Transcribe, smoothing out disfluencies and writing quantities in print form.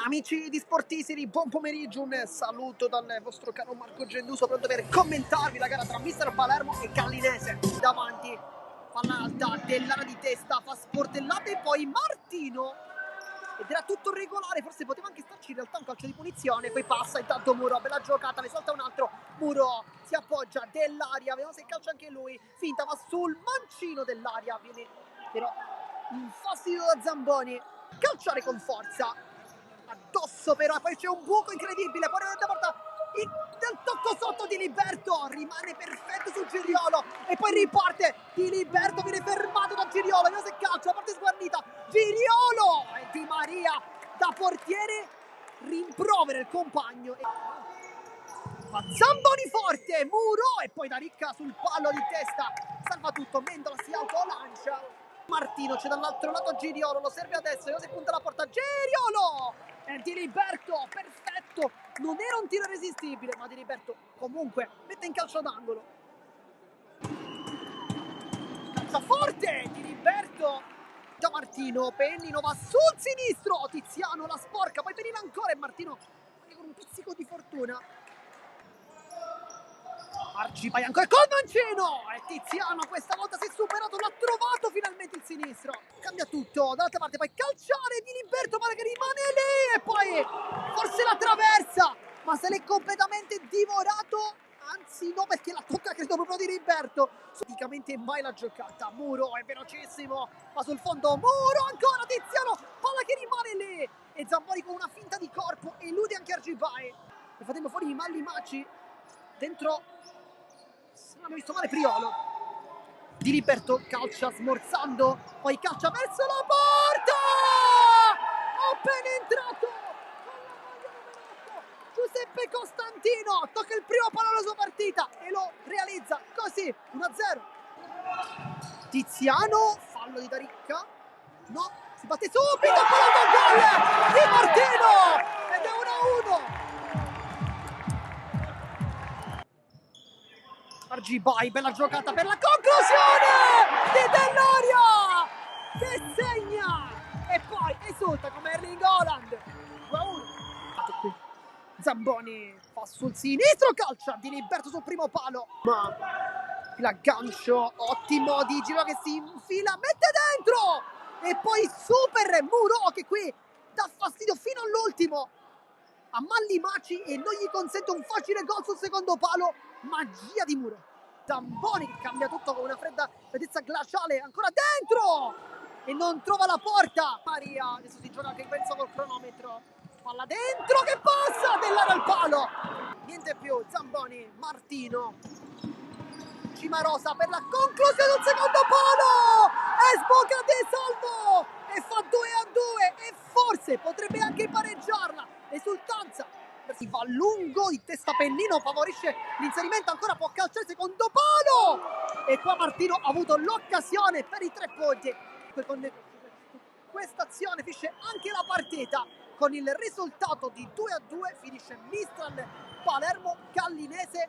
Amici di Sportisiri, buon pomeriggio, un saluto dal vostro caro Marco Genduso, pronto per commentarvi la gara tra Mister Palermo e Callinese. Davanti, palla alta, Dellara di testa, fa sportellate e poi Martino. Ed era tutto regolare, forse poteva anche starci in realtà un calcio di punizione, poi passa intanto Muro, bella giocata, ne salta un altro, Muro si appoggia, Dell'Aria, vediamo se calcia anche lui, finta, va sul mancino Dell'Aria, viene però un fastidio da Zamboni, calciare con forza. Addosso però, poi c'è un buco incredibile, poi da porta del tocco sotto di Liberto, rimane perfetto sul Giriolo e poi riparte Di Liberto, viene fermato da Giriolo, vediamo se calcia, la parte sguarnita, Giriolo e Di Maria da portiere rimprovera il compagno e fa Zamboni forte, Muro e poi da Ricca sul palo di testa, salva tutto, Mendola si autolancia. Martino c'è dall'altro lato Giriolo, lo serve adesso, vediamo se punta la porta, Giriolo! E Di Liberto, perfetto, non era un tiro irresistibile, ma Di Liberto comunque mette in calcio d'angolo. Calcia forte, Di Liberto, da Martino, Pennino va sul sinistro, Tiziano la sporca, poi Pennino ancora e Martino con un pizzico di fortuna. Arcipai ancora col mancino e Tiziano questa volta si è superato, l'ha trovato finalmente il sinistro, cambia tutto, dall'altra parte poi calciare Di Liberto, pare che rimane lì e poi forse la traversa, ma se l'è completamente divorato, anzi no perché la tocca credo proprio Di Liberto, praticamente mai la giocata, Muro è velocissimo, va sul fondo, Muro ancora, Tiziano, palla che rimane lì e Zamboni con una finta di corpo elude anche Arcipai, e fatemo fuori i Malli Maci dentro. Hanno visto male Priolo. Di Liberto calcia smorzando, poi calcia verso la porta! Appena entrato con la maglia numero 8 Giuseppe Costantino tocca il primo palo della sua partita e lo realizza così 1-0. Tiziano, fallo di Daricca, no, si batte subito, palla da gol di Martino ed è 1-1. Arcipai, bella giocata per la conclusione di Dell'Aria che segna e poi esulta come Erling Haaland. 2-1. Zamboni fa sul sinistro, calcia Di Liberto sul primo palo, ma l'aggancio ottimo di Giro che si infila, mette dentro e poi super Muro che qui dà fastidio fino all'ultimo a Malli Maci e non gli consente un facile gol sul secondo palo. Magia di Muro, Zamboni che cambia tutto con una freddezza glaciale, ancora dentro e non trova la porta. Maria adesso si gioca anche penso col cronometro, palla dentro che passa, Dell'Aria al palo, niente più. Zamboni, Martino, Cimarosa per la conclusione del secondo palo e sbocca di salvo e fa 2-2 e forse potrebbe anche pareggiarla. Esultanza, si va lungo di testa, Pennino favorisce l'inserimento, ancora può calciare secondo palo e qua Martino ha avuto l'occasione per i 3 punti. Con questa azione finisce anche la partita con il risultato di 2-2, finisce Mistral Palermo Callinese.